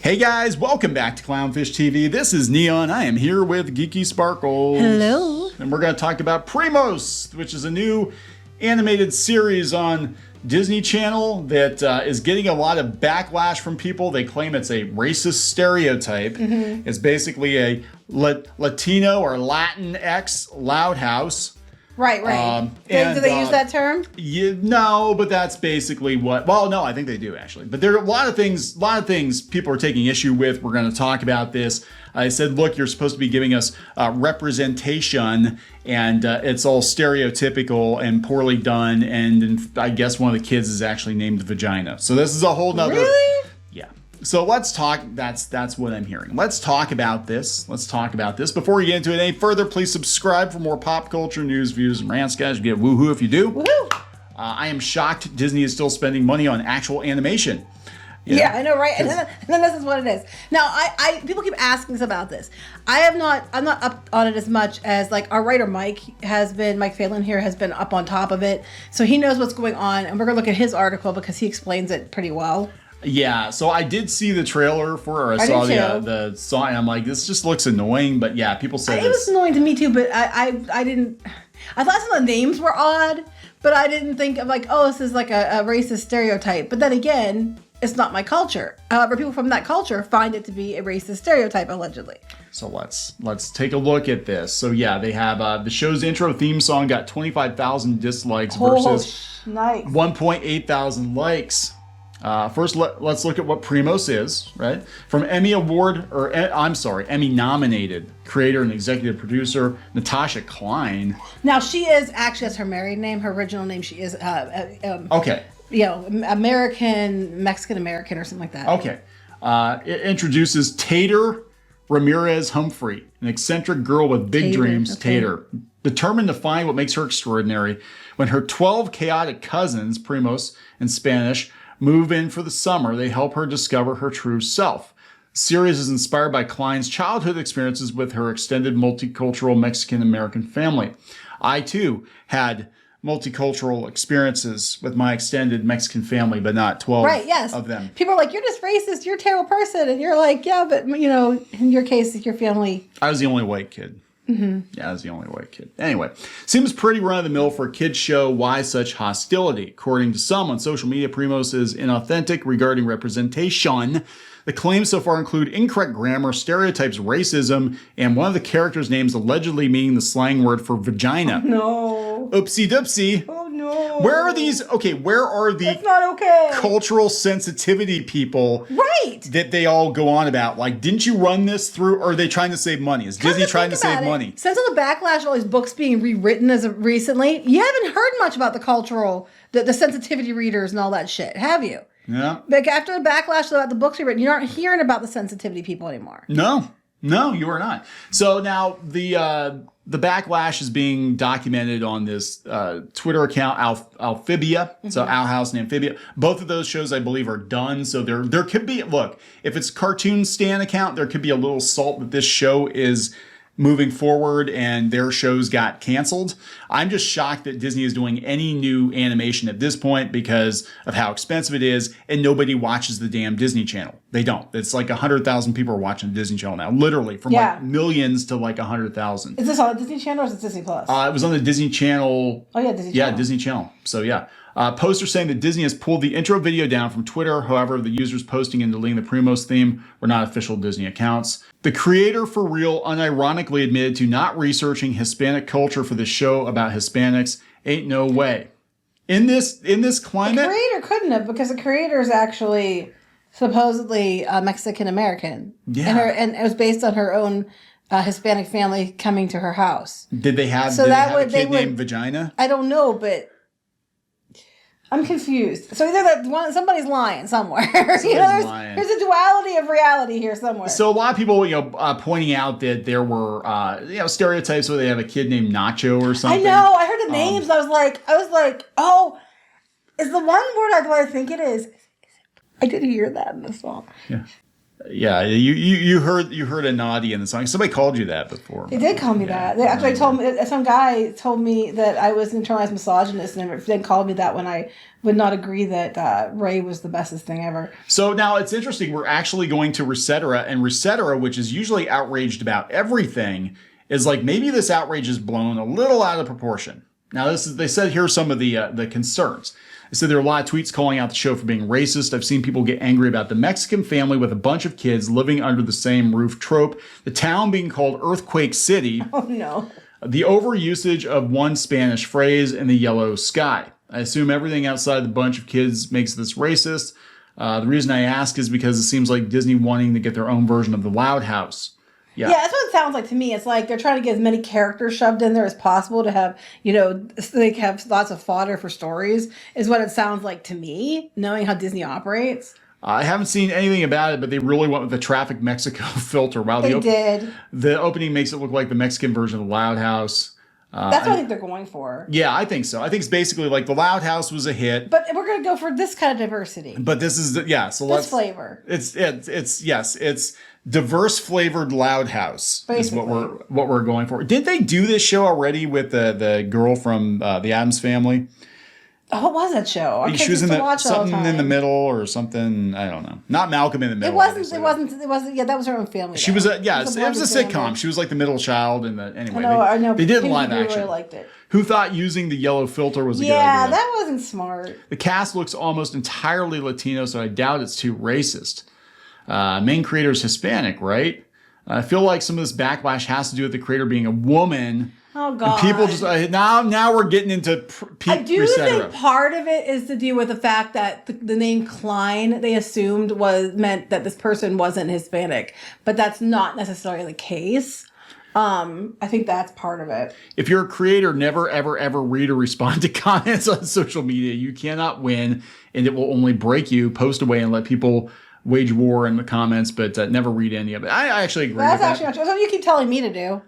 Hey guys, welcome back to Clownfish TV. This is Neon. I am here with Geeky Sparkles. Hello. And we're going to talk about Primos, which is a new animated series on Disney Channel that is getting a lot of backlash from people. They claim it's a racist stereotype. Mm-hmm. It's basically a Latino or Latinx Loud House. Right. Do they use that term? No, but that's basically what. Well, no, I think they do actually. But there are a lot of things people are taking issue with. We're going to talk about this. I said, look, you're supposed to be giving us representation, and it's all stereotypical and poorly done. And I guess one of the kids is actually named Vagina. So this is a whole nother. Really? Yeah. So let's talk. That's what I'm hearing. Let's talk about this. Before we get into it any further, please subscribe for more pop culture news, views, and rants, guys. You get woohoo if you do. Woohoo! I am shocked Disney is still spending money on actual animation. Yeah, I know, right? And then this is what it is. Now, I people keep asking us about this. I'm not up on it as much as like our writer Mike Phelan here has been up on top of it. So he knows what's going on, and we're gonna look at his article because he explains it pretty well. Yeah, so I did see the trailer for, I saw the song, and I'm like, this just looks annoying. But yeah, people said it was annoying to me too. But I didn't. I thought some of the names were odd, but I didn't think of like, oh, this is like a racist stereotype. But then again, it's not my culture. However, people from that culture find it to be a racist stereotype, allegedly. So let's take a look at this. So yeah, they have the show's intro theme song got 25,000 dislikes versus 1.8 thousand likes. First, let's look at what Primos is, right? From Emmy nominated creator and executive producer Natasha Klein. Now she is actually, that's her married name. Her original name, she is okay. Mexican American or something like that. Okay. It introduces Tater Ramirez Humphrey, an eccentric girl with big dreams. Okay. Tater, determined to find what makes her extraordinary, when her 12 chaotic cousins, Primos in Spanish, move in for the summer, they help her discover her true self. The series is inspired by Klein's childhood experiences with her extended multicultural Mexican-American family. I, too, had multicultural experiences with my extended Mexican family, but not 12 of them. People are like, you're just racist, you're a terrible person. And you're like, yeah, but, in your case, your family. I was the only white kid. Mm-hmm. Yeah, I was the only white kid. Anyway, seems pretty run-of-the-mill for a kid's show. Why such hostility? According to some on social media, Primos is inauthentic regarding representation. The claims so far include incorrect grammar, stereotypes, racism, and one of the characters' names allegedly meaning the slang word for vagina. Oh, no. Oopsie doopsie. Oh, no. Where are the That's not okay. cultural sensitivity people that they all go on about? Like, didn't you run this through, or are they trying to save money? Is Disney trying to save money? Since all the backlash of all these books being rewritten as of recently, you haven't heard much about the sensitivity readers and all that shit, have you? Yeah. Like after the backlash about the books rewritten, you aren't hearing about the sensitivity people anymore. No, you are not. So now the backlash is being documented on this Twitter account, Alphibia. Mm-hmm. So Owl House and Amphibia. Both of those shows, I believe, are done. So there could be, look, if it's Cartoon Stan account, there could be a little salt that this show is moving forward and their shows got canceled. I'm just shocked that Disney is doing any new animation at this point because of how expensive it is, and nobody watches the damn Disney Channel. They don't. It's like 100,000 people are watching the Disney Channel now, literally, from like millions to like 100,000. Is this on the Disney Channel or is it Disney Plus? It was on the Disney Channel. Oh yeah, Disney Channel. Yeah, Disney Channel. So yeah. Poster saying that Disney has pulled the intro video down from Twitter. However, the users posting and deleting the Primos theme were not official Disney accounts. The creator, for real, unironically admitted to not researching Hispanic culture for the show about Hispanics. Ain't no way. In this climate, the creator couldn't have, because the creator is actually supposedly Mexican American. Yeah, and it was based on her own Hispanic family coming to her house. Did they have a kid named Vagina? I don't know, but I'm confused. So either somebody's lying somewhere. There's a duality of reality here somewhere. So a lot of people, pointing out that there were, stereotypes where they have a kid named Nacho or something. I know. I heard the names. I was like, oh, is the one word I think it is? I did hear that in the song. Yeah. Yeah, you heard a naughty in the song. Somebody called you that before. They did call me that. They actually told me, some guy told me that I was an internalized misogynist, and then called me that when I would not agree that Ray was the bestest thing ever. So now it's interesting. We're actually going to Resetera, and Resetera, which is usually outraged about everything, is like maybe this outrage is blown a little out of proportion. Now they said here are some of the concerns. They said there are a lot of tweets calling out the show for being racist. I've seen people get angry about the Mexican family with a bunch of kids living under the same roof trope, the town being called Earthquake City. Oh, no. The overusage of one Spanish phrase in the yellow sky. I assume everything outside the bunch of kids makes this racist. The reason I ask is because it seems like Disney wanting to get their own version of the Loud House. Yeah, that's what it sounds like to me. It's like they're trying to get as many characters shoved in there as possible to have, so they have lots of fodder for stories, is what it sounds like to me, knowing how Disney operates. I haven't seen anything about it, but they really went with the Traffic Mexico filter. Wow, they did. The opening makes it look like the Mexican version of the Loud House. That's what I think they're going for. Yeah, I think so. I think it's basically like the Loud House was a hit. But we're going to go for this kind of diversity. But this is, so this flavor. It's diverse flavored Loud House Basically. is what we're going for. Did they do this show already with the girl from the Addams Family? Oh, what was that show? She was in something in the middle or something. I don't know. Not Malcolm in the Middle. It wasn't. Yeah, that was her own family. She was it was a sitcom. She was like the middle child anyway. I know. They did live really action. Really liked it. Who thought using the yellow filter was a good idea? Yeah, that wasn't smart. The cast looks almost entirely Latino, so I doubt it's too racist. Main creator is Hispanic, right? I feel like some of this backlash has to do with the creator being a woman. Oh God! And people just now we're getting into peak. I do think part of it is to do with the fact that the name Klein they assumed meant that this person wasn't Hispanic, but that's not necessarily the case. I think that's part of it. If you're a creator, never ever ever read or respond to comments on social media. You cannot win, and it will only break you. Post away and let people wage war in the comments, but never read any of it. I actually agree. That's actually not true. That's what you keep telling me to do.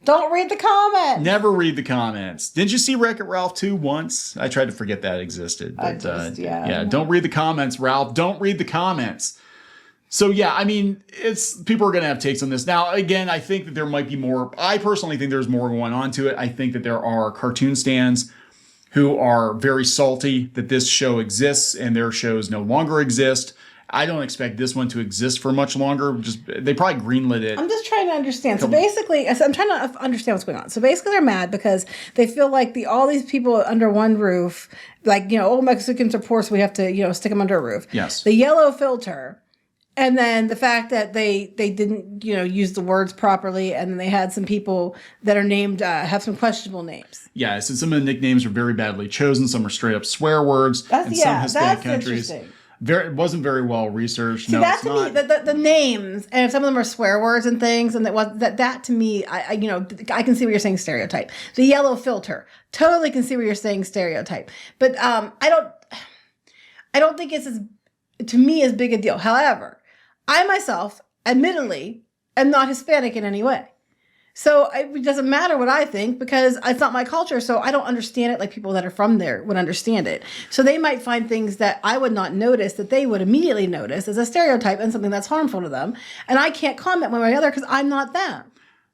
Don't read the comments. Never read the comments. Didn't you see Wreck-It Ralph 2 once? I tried to forget that existed. But, don't read the comments, Ralph. Don't read the comments. So, yeah, I mean, people are going to have takes on this. Now, again, I think that there might be more. I personally think there's more going on to it. I think that there are cartoon stands who are very salty that this show exists and their shows no longer exist. I don't expect this one to exist for much longer. They probably greenlit it. I'm just trying to understand. So basically, I'm trying to understand what's going on. So basically, they're mad because they feel like all these people under one roof, like, Mexicans are poor, so we have to, stick them under a roof. Yes. The yellow filter. And then the fact that they didn't, use the words properly, and then they had some people that are named, have some questionable names. Yeah, so some of the nicknames are very badly chosen. Some are straight up swear words. Some Hispanic countries. Interesting. It wasn't very well researched. See, that to me, the names, and if some of them are swear words and things, and that to me, I can see what you're saying, stereotype. The yellow filter, totally can see what you're saying, stereotype. But I don't think it's to me as big a deal. However, I myself, admittedly, am not Hispanic in any way. So it doesn't matter what I think because it's not my culture. So I don't understand it like people that are from there would understand it. So they might find things that I would not notice that they would immediately notice as a stereotype and something that's harmful to them. And I can't comment one way or the other because I'm not them.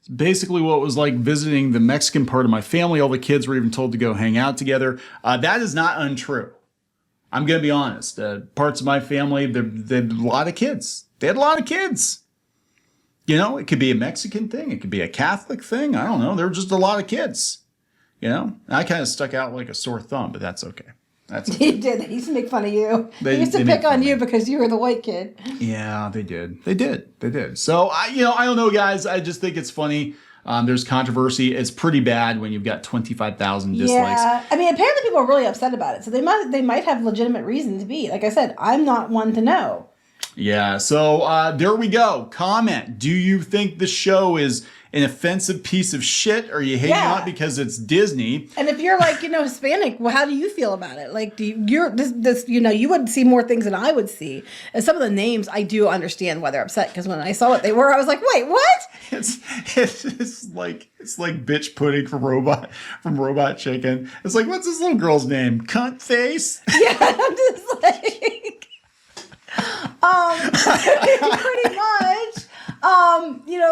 It's basically what it was like visiting the Mexican part of my family. All the kids were even told to go hang out together. That is not untrue. I'm going to be honest. Parts of my family, they had a lot of kids. They had a lot of kids. It could be a Mexican thing. It could be a Catholic thing. I don't know. There were just a lot of kids. I kind of stuck out like a sore thumb, but that's okay. That's okay. He did. They used to make fun of you. They used to pick on you because you were the white kid. Yeah, they did. They did. So, I don't know, guys. I just think it's funny. There's controversy. It's pretty bad when you've got 25,000 dislikes. Yeah. I mean, apparently people are really upset about it. So they might have legitimate reason to be. Like I said, I'm not one to know. Yeah, so there we go. Comment. Do you think the show is an offensive piece of shit, or are you hating on it because it's Disney? And if you're like, Hispanic, well, how do you feel about it? Like, you would see more things than I would see. And some of the names, I do understand why they're upset because when I saw what they were, I was like, wait, what? It's like bitch pudding from Robot Chicken. It's like, what's this little girl's name? Cunt face? Yeah, I'm just like. Pretty much.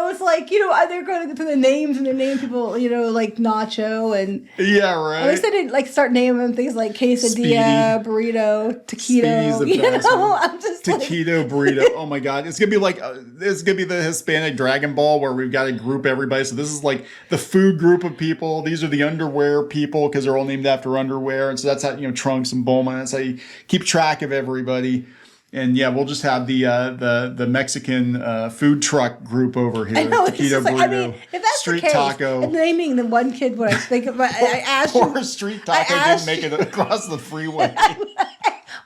It's like, they're going to the names and they're naming people, like Nacho and Yeah, right. at least they didn't like start naming things like quesadilla, burrito, taquito. Speedy's the best one. I'm just Taquito burrito. Oh my God. It's going to be like, it's going to be the Hispanic Dragon Ball where we've got to group everybody. So this is like the food group of people. These are the underwear people because they're all named after underwear. And so that's how, Trunks and Bulma. That's how you keep track of everybody. And yeah, we'll just have the Mexican food truck group over here. I know. Taquito burrito, If that's street the case, taco. and naming the one kid, what I think about, I asked you. Poor street taco didn't make it across the freeway.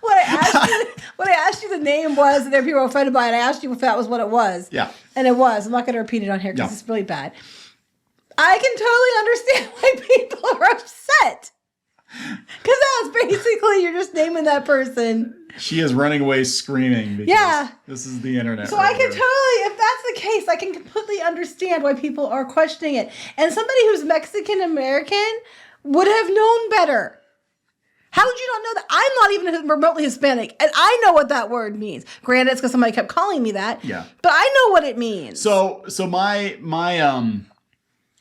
What I asked you the name was, and there people were offended by it. I asked you if that was what it was. Yeah. And it was. I'm not going to repeat it on here because No. it's really bad. I can totally understand why people are upset. Because that's basically, you're just naming that person. She is running away screaming because this is the internet. So right I can here. totally, if that's the case, I can completely understand why people are questioning it. And somebody who's Mexican American would have known better. How did you not know that? I'm not even remotely Hispanic, and I know what that word means. Granted, it's because somebody kept calling me that. Yeah. But I know what it means. So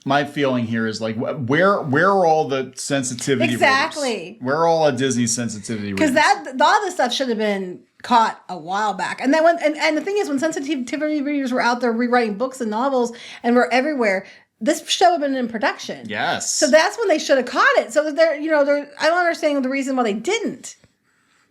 my feeling here is like, where are all the sensitivity Exactly. readers? Where are all of Disney's sensitivity Because readers? all this stuff should have been caught a while back. And then and the thing is, when sensitivity readers were out there rewriting books and novels and were everywhere, this show had been in production. Yes. So that's when they should have caught it. So they're I don't understand the reason why they didn't.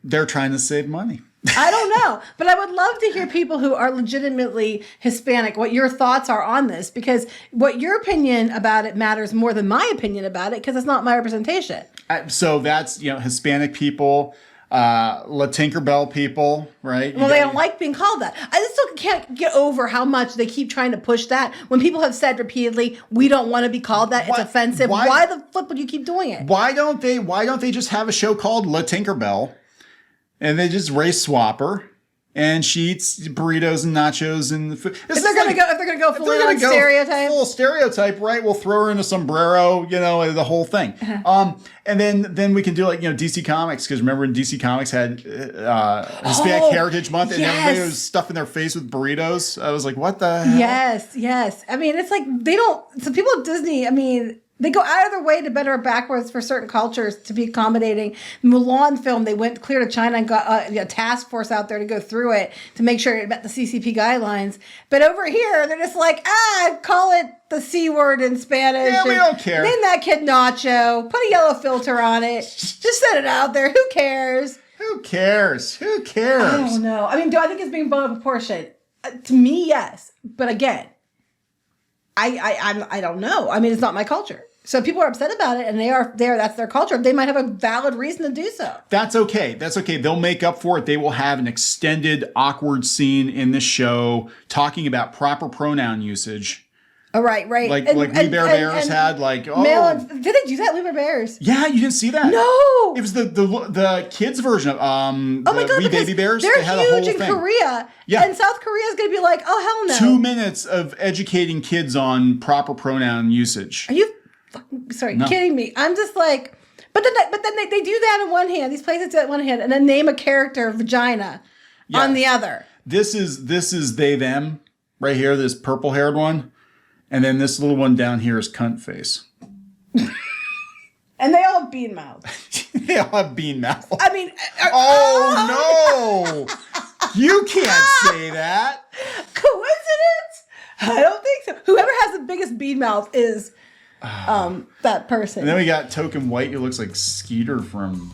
They're trying to save money. I don't know, but I would love to hear people who are legitimately Hispanic, what your thoughts are on this, because what your opinion about it matters more than my opinion about it, because it's not my representation. So that's, Hispanic people, La Tinkerbell people, right? Well, they don't like being called that. I just still can't get over how much they keep trying to push that when people have said repeatedly, we don't want to be called that. It's offensive. Why the flip would you keep doing it? Why don't they just have a show called La Tinkerbell? And they just race swap her, and she eats burritos and nachos and food. If they're gonna go full on stereotype, full stereotype, right? We'll throw her in a sombrero, the whole thing. And then we can do like DC Comics, because remember when DC Comics had Hispanic Heritage Month, and everybody was stuffing their face with burritos. I was like, what the hell? Yes. I mean, it's like they don't. So people at Disney, I mean, they go out of their way to bend or backwards for certain cultures to be accommodating. Mulan film, they went clear to China and got a task force out there to go through it to make sure it met the CCP guidelines. But over here, they're just like, call it the C word in Spanish. Yeah, we don't care. Name that kid Nacho. Put a yellow filter on it. Just set it out there. Who cares? Who cares? I don't know. I mean, do I think it's being blown out of proportion? To me, yes. But again, I don't know. I mean, it's not my culture. So people are upset about it, and that's their culture. They might have a valid reason to do so. That's okay. They'll make up for it. They will have an extended awkward scene in the show talking about proper pronoun usage. Oh, right. Like We Bear Bears had did they do that, We Bear Bears? Yeah, you didn't see that? No. It was the kids version of oh my God, We Baby Bears. They're they had huge a whole in thing. Korea. Yeah. And South Korea is going to be like, oh, hell no. 2 minutes of educating kids on proper pronoun usage. Are you kidding me? I'm just like, but then they do that on one hand. These places do that on one hand, and then name a character vagina on the other. This is they them right here. This purple haired one, and then this little one down here is cunt face. And they all have bean mouths. They all have bean mouth. I mean, no, you can't say that. Coincidence? I don't think so. Whoever has the biggest bean mouth is that person. And then we got Token White, who looks like Skeeter from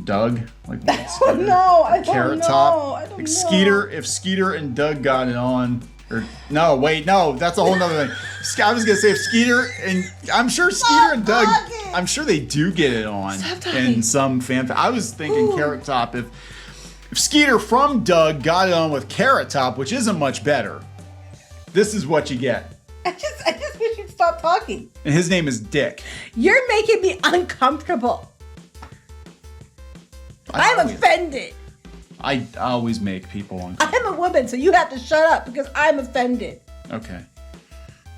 Doug. Like Oh no, I don't Carrot know. Top. I don't Like know. if Skeeter and Doug got it on, or no, wait, no, that's a whole nother thing. I was gonna say if Skeeter and I'm sure Skeeter and Doug, talking. I'm sure they do get it on in some fan. I was thinking Carrot Top if Skeeter from Doug got it on with Carrot Top, which isn't much better. This is what you get. I just wish you'd stop talking. And his name is Dick. You're making me uncomfortable. I'm offended. I always make people uncomfortable. I'm a woman, so you have to shut up because I'm offended. Okay.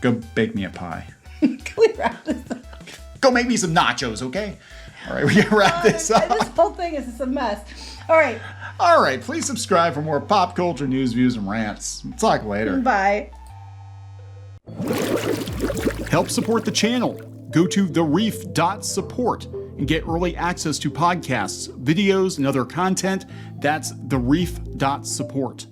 Go bake me a pie. Can we wrap this up? Go make me some nachos, okay? All right, we gotta wrap this up. This whole thing is just a mess. All right. All right, please subscribe for more pop culture news, views, and rants. Talk later. Bye. Help support the channel. Go to thereef.support and get early access to podcasts, videos, and other content. That's thereef.support.